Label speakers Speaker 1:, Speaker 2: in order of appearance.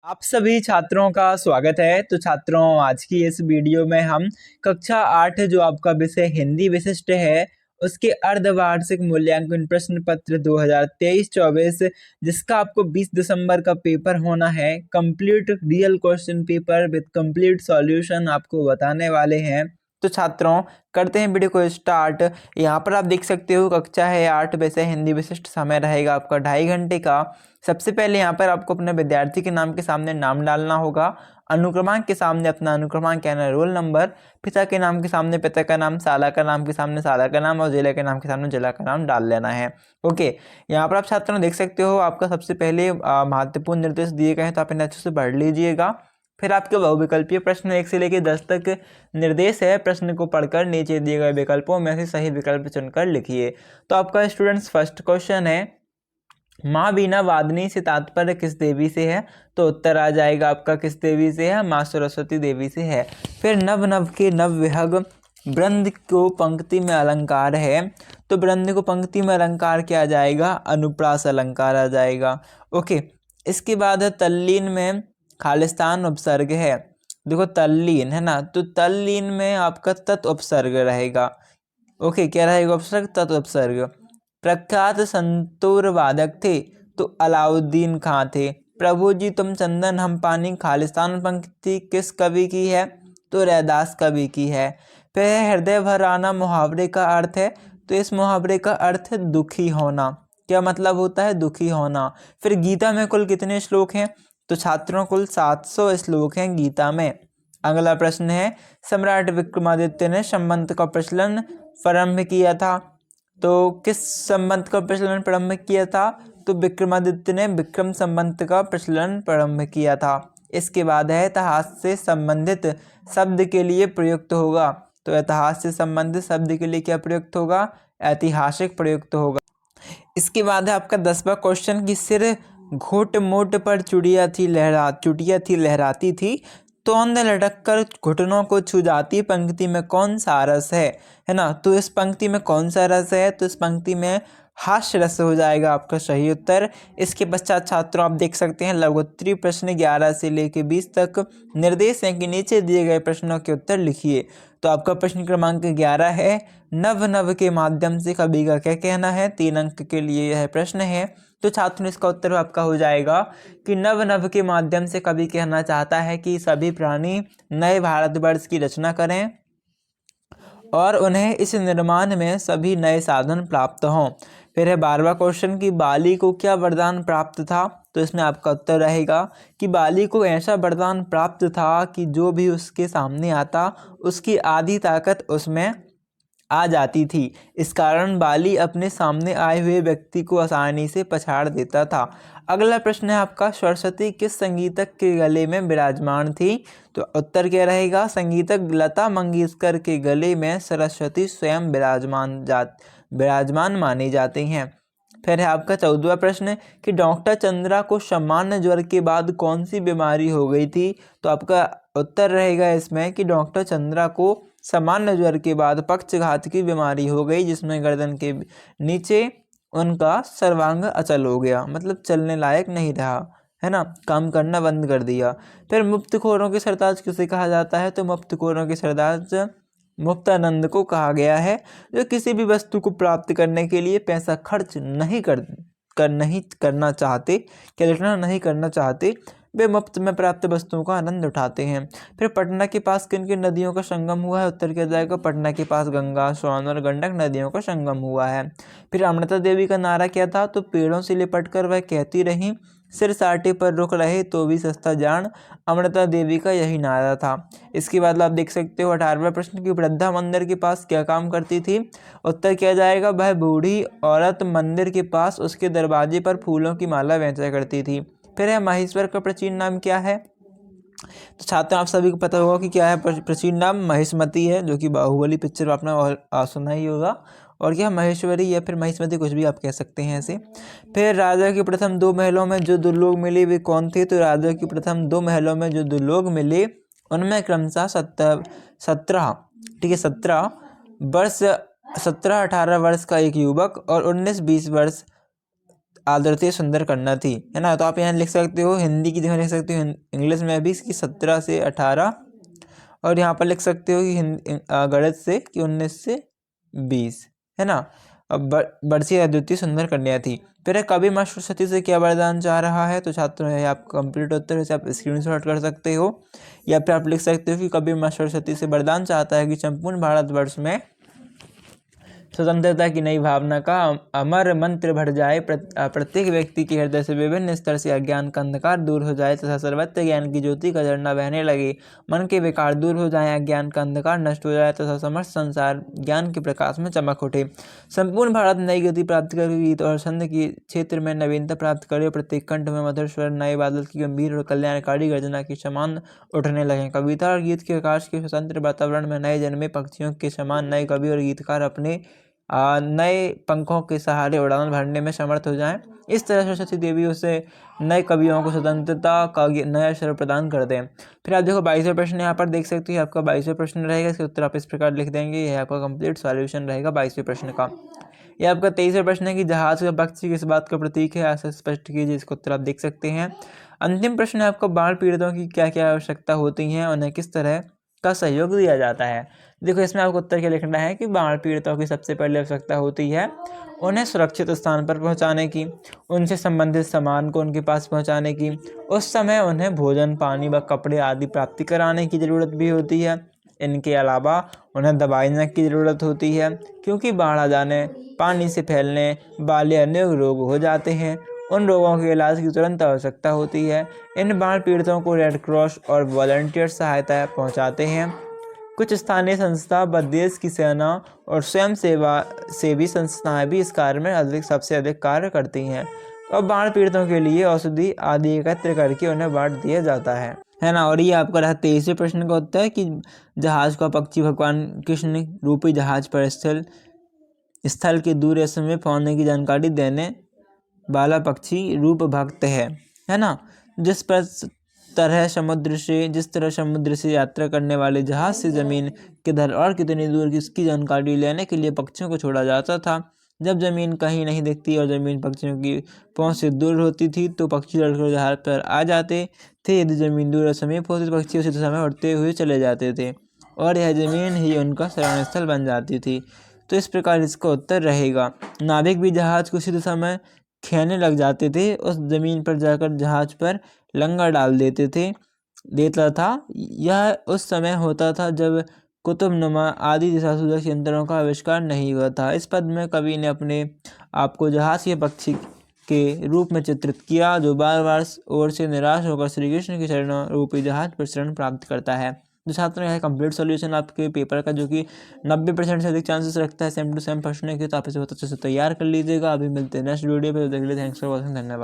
Speaker 1: आप सभी छात्रों का स्वागत है। तो छात्रों, आज की इस वीडियो में हम कक्षा 8 जो आपका विषय हिंदी विशिष्ट है उसके अर्धवार्षिक मूल्यांकन प्रश्न पत्र 2023-24 जिसका आपको 20 दिसंबर का पेपर होना है, complete real question paper with complete solution आपको बताने वाले हैं। तो छात्रों, करते हैं वीडियो को स्टार्ट। यहाँ पर आप देख सकते हो कक्षा है 8 विषय हिंदी विशिष्ट, समय रहेगा आपका 2.5 घंटे का। सबसे पहले यहाँ पर आपको अपने विद्यार्थी के नाम के सामने नाम डालना होगा, अनुक्रमांक के सामने अपना अनुक्रमांक यानी रोल नंबर, पिता के नाम के सामने पिता का नाम, शाला का नाम के सामने शाला का नाम और जिले के नाम के सामने जिला का नाम डाल लेना है। ओके, यहाँ पर आप छात्रों देख सकते हो आपका सबसे पहले महत्वपूर्ण निर्देश दिए गए हैं, तो आप इन्हें अच्छे से पढ़ लीजिएगा। फिर आपके बहुविकल्पीय प्रश्न 1 से लेकर 10 तक निर्देश है। प्रश्न को पढ़कर नीचे दिए गए विकल्पों में से सही विकल्प चुनकर लिखिए। तो आपका स्टूडेंट्स फर्स्ट क्वेश्चन है, माँ बीना वादनी से तात्पर्य किस देवी से है? तो उत्तर आ जाएगा आपका किस देवी से है? माँ सरस्वती देवी से है। फिर नव नव के नव विहग वृंद को पंक्ति में अलंकार है, तो वृंद को पंक्ति में अलंकार क्या आ जाएगा? अनुप्रास अलंकार आ जाएगा। ओके, इसके बाद है तल्लीन में खालिस्तान उपसर्ग है। देखो तल्लीन है ना, तो तल्लीन में आपका तत् उपसर्ग रहेगा। ओके, क्या रहेगा उपसर्ग? तत् उपसर्ग। प्रख्यात संतूर वादक थे, तो अलाउद्दीन खां थे। प्रभु जी तुम चंदन हम पानी खालिस्तान पंक्ति किस कवि की है? तो रैदास कवि की है। फिर हृदय भर आना मुहावरे का अर्थ है, तो इस मुहावरे का अर्थ है दुखी होना। क्या मतलब होता है? दुखी होना। फिर गीता में कुल कितने श्लोक हैं? तो छात्रों कुल 700 श्लोक हैं गीता में। अगला प्रश्न है, सम्राट विक्रमादित्य ने संबंध का प्रचलन प्रारंभ किया था, तो किस संबंध का प्रचलन प्रारंभ किया था? तो विक्रमादित्य ने विक्रम संबंध का प्रचलन प्रारंभ किया था। इसके बाद है इतिहास से संबंधित शब्द के लिए प्रयुक्त होगा, तो इतिहास से संबंधित शब्द के लिए क्या प्रयुक्त होगा? ऐतिहासिक प्रयुक्त होगा। इसके बाद है आपका 10वां क्वेश्चन कि सिर घोट मोट पर चुटिया थी लहराती थी, तोंद लटक कर घुटनों को छू जाती पंक्ति में कौन सा रस है ना? तो इस पंक्ति में कौन सा रस है? तो इस पंक्ति में हास्य रस हो जाएगा आपका सही उत्तर। इसके पश्चात छात्रों आप देख सकते हैं लघुत्तरीय प्रश्न 11 से लेकर 20 तक निर्देश हैं कि नीचे दिए गए प्रश्नों के उत्तर लिखिए। तो आपका प्रश्न क्रमांक 11 है, नव नव के माध्यम से कवि का क्या कहना है? 3 अंक के लिए यह प्रश्न है। तो छात्रों इसका उत्तर आपका हो जाएगा कि नव नव के माध्यम से कवि कहना चाहता है कि सभी प्राणी नए भारतवर्ष की रचना करें और उन्हें इस निर्माण में सभी नए साधन प्राप्त हों। फिर है 12वां क्वेश्चन कि बाली को क्या वरदान प्राप्त था? तो इसमें आपका उत्तर रहेगा कि बाली को ऐसा वरदान प्राप्त था कि जो भी उसके सामने आता उसकी आधी ताकत उसमें आ जाती थी। इस कारण बाली अपने सामने आए हुए व्यक्ति को आसानी से पछाड़ देता था। अगला प्रश्न है आपका, सरस्वती किस संगीतक के गले में विराजमान थी? तो उत्तर क्या रहेगा? संगीतक लता मंगेशकर के गले में सरस्वती स्वयं विराजमान माने जाते हैं। फिर है आपका 14वां प्रश्न कि डॉक्टर चंद्रा को सामान्य ज्वर के बाद कौन सी बीमारी हो गई थी? तो आपका उत्तर रहेगा इसमें कि डॉक्टर चंद्रा को सामान्य ज्वर के बाद पक्षघात की बीमारी हो गई, जिसमें गर्दन के नीचे उनका सर्वांग अचल हो गया, मतलब चलने लायक नहीं रहा, है ना, काम करना बंद कर दिया। फिर मुफ्तखोरों के सरताज किसे कहा जाता है? तो मुफ्तखोरों के सरताज मुक्तानंद को कहा गया है, जो किसी भी वस्तु को प्राप्त करने के लिए पैसा खर्च नहीं करना चाहते, क्या नहीं करना चाहते, वे मुफ्त में प्राप्त वस्तुओं का आनंद उठाते हैं। फिर पटना के पास किन किन नदियों का संगम हुआ है? उत्तर क्या जाएगा? पटना के पास गंगा, सोन और गंडक नदियों का संगम हुआ है। फिर अमृता देवी का नारा क्या था? तो पेड़ों से लिपट कर वह कहती रही, सिर साटे पर रुक रहे तो भी सस्ता जान, अमृता देवी का यही नारा था। इसके बाद आप देख सकते हो 18वां प्रश्न की वृद्धा मंदिर के पास क्या काम करती थी? उत्तर क्या जाएगा? वह बूढ़ी औरत मंदिर के पास उसके दरवाजे पर फूलों की माला बेचा करती थी। फिर है महेश्वर का प्राचीन नाम क्या है? तो छात्र आप सभी को पता होगा कि क्या है प्राचीन नाम? महेशमती है, जो कि बाहुबली पिक्चर आपने सुना ही होगा। और क्या महेश्वरी या फिर महेशमती, कुछ भी आप कह सकते हैं ऐसे। फिर राजा के प्रथम 2 महलों में जो दुर्लोग मिले वे कौन थे? तो राजा के प्रथम 2 महलों में जो दुर्लोग मिले उनमें क्रमशः 17 ठीक है 17 18 वर्ष का एक युवक और 19-20 वर्ष आदतें सुंदर करना थी, है ना। तो आप यहाँ लिख सकते हो हिंदी की जगह लिख सकते हो इंग्लिश में भी इसकी 17 से 18, और यहाँ पर लिख सकते हो कि गणित से कि 19 से 20, है ना। अब बरसी अद्वितीय सुंदर कन्या थी। फिर कवि माँ सरस्वती से क्या वरदान चाह रहा है, तो छात्रों है आपका कंप्लीट उत्तर है, आप स्क्रीनशॉट कर सकते हो, या फिर आप लिख सकते हो कि कवि माँ सरस्वती से वरदान चाहता है कि संपूर्ण भारतवर्ष में स्वतंत्रता की नई भावना का अमर मंत्र भर जाए, प्रत्येक व्यक्ति के हृदय से विभिन्न स्तर से अज्ञान का अंधकार दूर हो जाए तथा सर्वत्र ज्ञान की ज्योति का झरना बहने लगे, मन के विकार दूर हो जाए, अज्ञान का अंधकार नष्ट हो जाए तथा समस्त संसार ज्ञान के प्रकाश में चमक उठे, संपूर्ण भारत नई गति प्राप्त करे, गीत और छंद के क्षेत्र में नवीनता प्राप्त करे, प्रत्येक कंठ में मधुर स्वर नए बादल की गंभीर और कल्याणकारी गर्जना के समान उठने लगे, कविता और गीत के आकाश के स्वतंत्र वातावरण में नए जन्मे पक्षियों के समान नए कवि और गीतकार अपने नए पंखों के सहारे उड़ान भरने में समर्थ हो जाएं। इस तरह सरस्वती देवी उसे नए कवियों को स्वतंत्रता का नया अवसर प्रदान कर दें। फिर आप देखो 22वां प्रश्न यहाँ पर देख सकते हो, आपका 22वां प्रश्न रहेगा, इसके उत्तर आप इस प्रकार लिख देंगे, यह आपका कंप्लीट सॉल्यूशन रहेगा 22वें प्रश्न का। यह आपका 23वां प्रश्न है कि जहाज का पक्षी किस बात का प्रतीक है, ऐसा स्पष्ट कीजिए, इसका उत्तर आप देख सकते हैं। अंतिम प्रश्न है आपका बाढ़ पीड़ितों की क्या क्या आवश्यकता होती हैं, उन्हें किस तरह का सहयोग दिया जाता है। देखो इसमें आपको उत्तर क्या लिखना है कि बाढ़ पीड़ितों की सबसे पहले आवश्यकता होती है उन्हें सुरक्षित स्थान पर पहुंचाने की, उनसे संबंधित सामान को उनके पास पहुंचाने की, उस समय उन्हें भोजन पानी व कपड़े आदि प्राप्ति कराने की ज़रूरत भी होती है। इनके अलावा उन्हें दवाइयाँ की ज़रूरत होती है, क्योंकि बाढ़ आ जाने पानी से फैलने वाले अनेक रोग हो जाते हैं, उन रोगों के इलाज की तुरंत आवश्यकता होती है। इन बाढ़ पीड़ितों को रेड क्रॉस और वॉलंटियर सहायता पहुंचाते हैं। कुछ स्थानीय संस्था व देश की सेना और स्वयं सेवी संस्थाएं भी इस कार्य में सबसे अधिक कार्य करती हैं। और बाढ़ पीड़ितों के लिए औषधि आदि एकत्र करके उन्हें बांट दिया जाता है ना। और ये आपका रहा 23वें प्रश्न का उत्तर है कि जहाज का पक्षी भगवान कृष्ण रूपी जहाज पर स्थल के दूर समय पहुंचने की जानकारी देने वाला पक्षी रूप भक्त है ना। जिस तरह समुद्र से यात्रा करने वाले जहाज से जमीन किधर और कितनी दूर इसकी जानकारी लेने के लिए पक्षियों को छोड़ा जाता था। जब जमीन कहीं नहीं दिखती और जमीन पक्षियों की पहुंच से दूर होती थी तो पक्षी लड़कर जहाज पर आ जाते थे। यदि जमीन दूर और समीप होती तो पक्षी उसी समय उड़ते हुए चले जाते थे और यह जमीन ही उनका शरण स्थल बन जाती थी। तो इस प्रकार इसका उत्तर रहेगा। नाविक भी जहाज को उसी दिशा में खेने लग जाते थे, उस जमीन पर जाकर जहाज पर लंगर डाल देता था। यह उस समय होता था जब कुतुबनुमा आदि दिशासूचक यंत्रों का आविष्कार नहीं हुआ था। इस पद में कवि ने अपने आप को जहाज के पक्षी के रूप में चित्रित किया, जो बार बार ओर से निराश होकर श्री कृष्ण के चरणों रूपी जहाज पर शरण प्राप्त करता है। तो छात्रों यह कंप्लीट सॉल्यूशन आपके पेपर का, जो कि 90% से अधिक चांसेस रखता है सेम टू सेम प्रश्न के, तो आप इसे बहुत अच्छे से तैयार कर लीजिएगा। अभी मिलते हैं नेक्स्ट वीडियो पे, देख लीजिए। थैंक्स फॉर वॉचिंग, धन्यवाद।